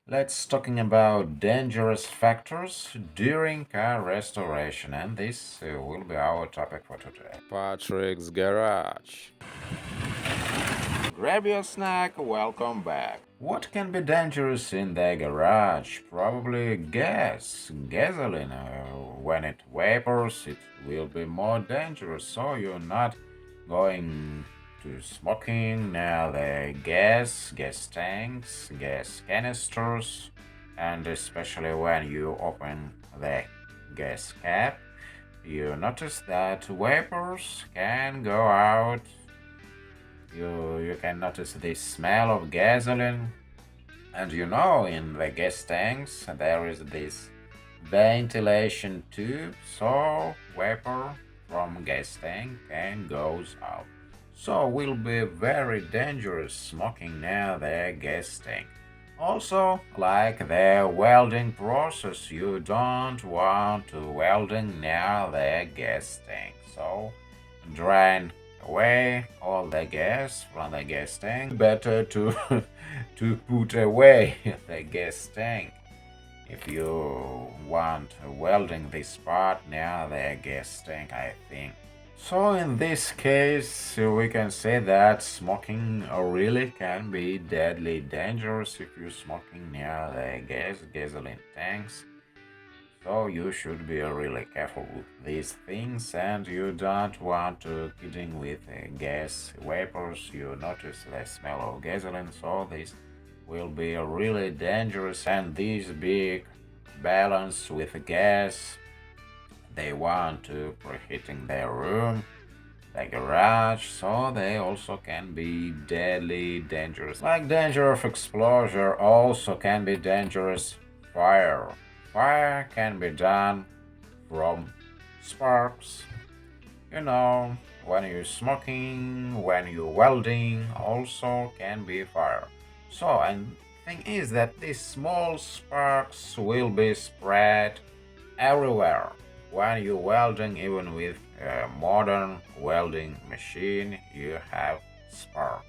Let's talking about dangerous factors during car restoration, and this will be our topic for today. Patrick's Garage. Grab your snack, welcome back. What can be dangerous in the garage? Probably gasoline. When it vapors, it will be more dangerous, so you're not going to smoking near the gas tanks, gas canisters, and especially when you open the gas cap, you notice that vapors can go out. You can notice the smell of gasoline, and in the gas tanks there is this ventilation tube, so vapor from gas tank and goes out. So will be very dangerous smoking near the gas tank. Also, like the welding process, you don't want to welding near the gas tank. So drain away all the gas from the gas tank. Better to to put away the gas tank if you want welding this part near the gas tank, I think. So in this case, we can say that smoking really can be deadly dangerous if you're smoking near the gasoline tanks. So you should be really careful with these things, and you don't want to kidding with gas vapors. You notice the smell of gasoline, so this will be really dangerous. And these big balance with gas, they want to preheating their room, the garage, so they also can be deadly dangerous. Like danger of explosion also can be dangerous fire. Fire can be done from sparks. You know, when you're smoking, when you're welding, also can be fire. So, and thing is that these small sparks will be spread everywhere. When you're welding, even with a modern welding machine, you have sparks.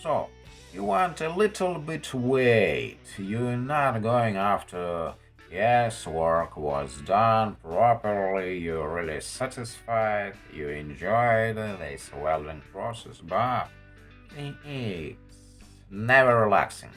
So, you want a little bit weight. You're not going after, yes, work was done properly, you're really satisfied, you enjoyed this welding process, but it's never relaxing.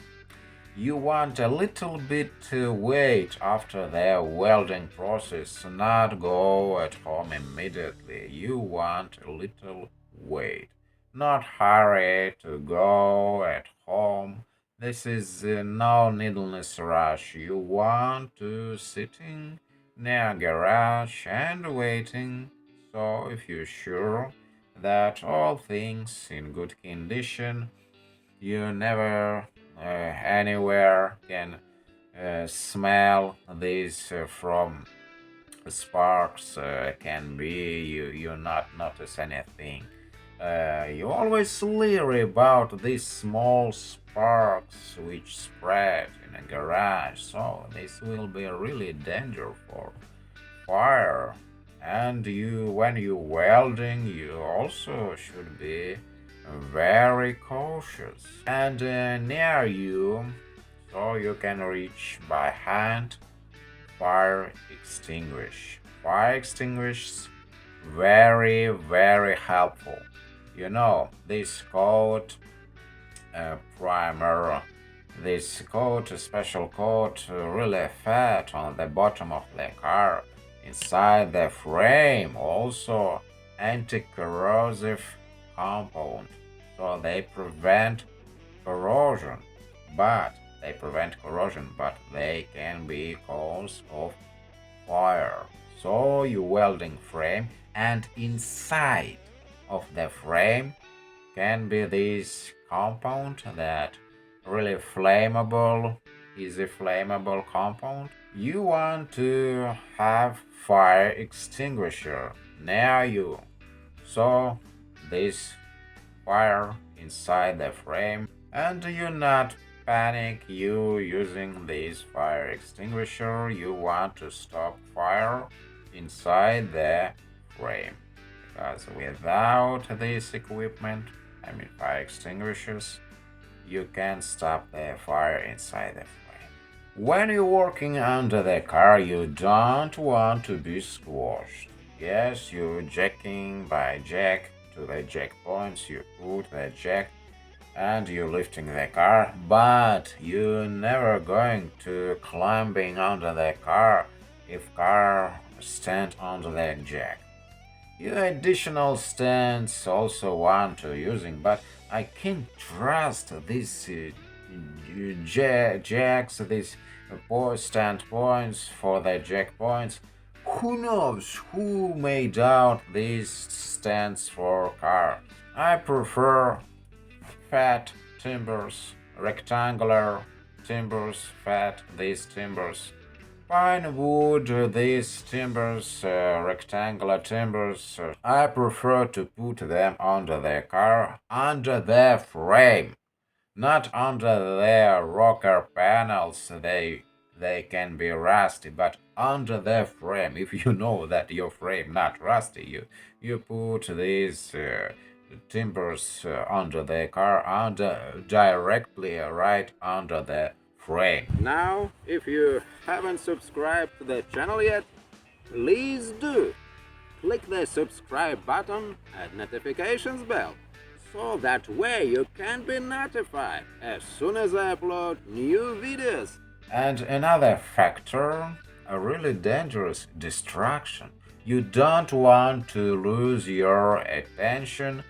You want a little bit to wait after the welding process, not go at home immediately. You want a little wait, not hurry to go at home. This is no needless rush. You want to sitting near garage and waiting. So if you're sure that all things in good condition, you never anywhere can smell this from sparks. Can be you not notice anything. You always leery about these small sparks which spread in a garage, so this will be a really danger for fire. And you, when you welding, you also should be very cautious. And near you, so you can reach by hand fire extinguish. Fire extinguish very very helpful. This coat primer, this coat, special coat, really fat on the bottom of the car, inside the frame, also anti-corrosive compound, so corrosion, but they prevent corrosion, but they can be cause of fire. So you welding frame, and inside of the frame can be this compound that really flammable, is a flammable compound. You want to have fire extinguisher near you, so this fire inside the frame, and you not panic. You using this fire extinguisher, you want to stop fire inside the frame, because without this equipment, I mean fire extinguishers, you can stop the fire inside the frame. When you're working under the car, you don't want to be squashed. Yes, you're jacking by jack to the jack points, you put the jack and you're lifting the car, but you're never going to climbing under the car if car stand under the jack. You additional stands also want to using, but I can't trust these jacks, these stand points for the jack points. Who knows who made out these stands for car? I prefer fat timbers, rectangular timbers, fat these timbers. Pine wood, these timbers, rectangular timbers, I prefer to put them under the car, under the frame, not under the rocker panels. They can be rusty, but under the frame. If you know that your frame not rusty, you put these timbers under the car, under directly right under the frame. Now, if you haven't subscribed to the channel yet, please do. Click the subscribe button and notifications bell, so that way you can be notified as soon as I upload new videos. And another factor, a really dangerous distraction. You don't want to lose your attention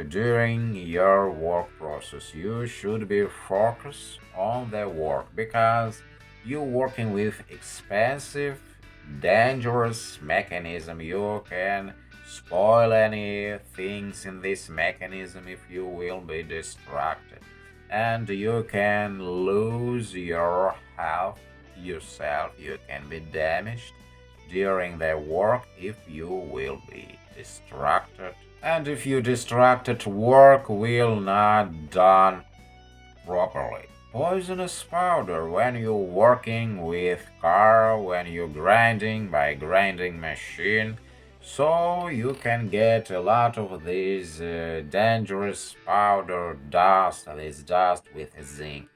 during your work process. You should be focused on the work because you're working with expensive, dangerous mechanism. You can spoil any things in this mechanism if you will be distracted, and you can lose your health yourself. You can be damaged during the work if you will be distracted. And if you distracted, work will not done properly. Poisonous powder when you're working with car, when you're grinding by grinding machine, so you can get a lot of these dangerous powder dust, this dust with zinc.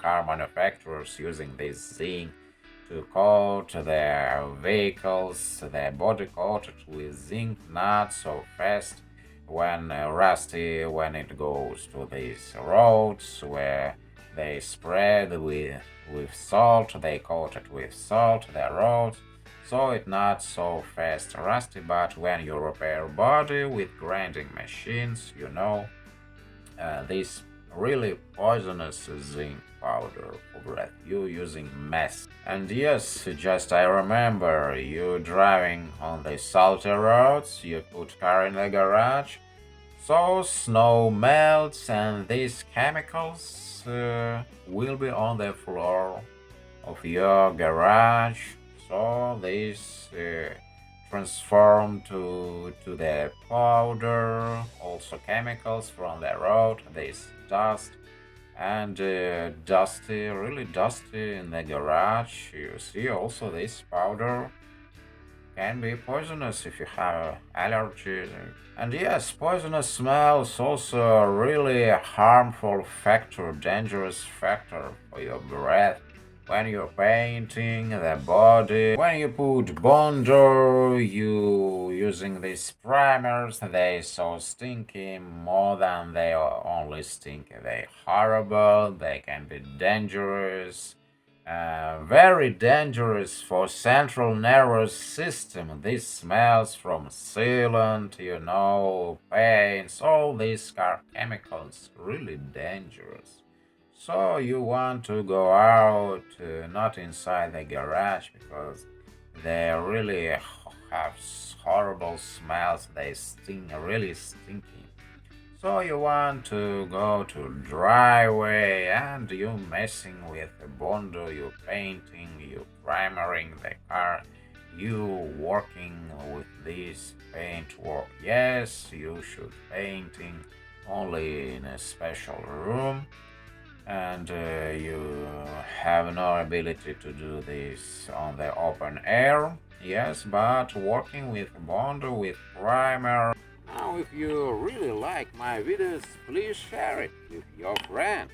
Car manufacturers using this zinc to coat their vehicles, their body coated with zinc, not so fast when rusty, when it goes to these roads where they spread with salt, they coat it with salt, the roads, so it's not so fast rusty. But when you repair body with grinding machines, this really poisonous zinc powder for breath. You using mess. And yes, just I remember you driving on the salty roads, you put car in the garage, so snow melts and these chemicals will be on the floor of your garage. So this transform to the powder, also chemicals from the road, this dust, and dusty, really dusty in the garage. You see also this powder can be poisonous if you have allergies. And yes, poisonous smells also a really harmful factor, dangerous factor for your breath. When you're painting the body, when you put Bondo, you using these primers, they so stinky more than they only stinky. They horrible, they can be dangerous. Very dangerous for central nervous system. This smells from sealant, paints, all these car chemicals, really dangerous. So you want to go out, not inside the garage, because they really have horrible smells. They stink, really stinky. So you want to go to driveway and you messing with the Bondo, you painting, you primering the car, you working with this paint work. Yes, you should painting only in a special room, and you have no ability to do this on the open air. Yes, but working with Bondo, with primer. Now, if you really like my videos, please share it with your friend.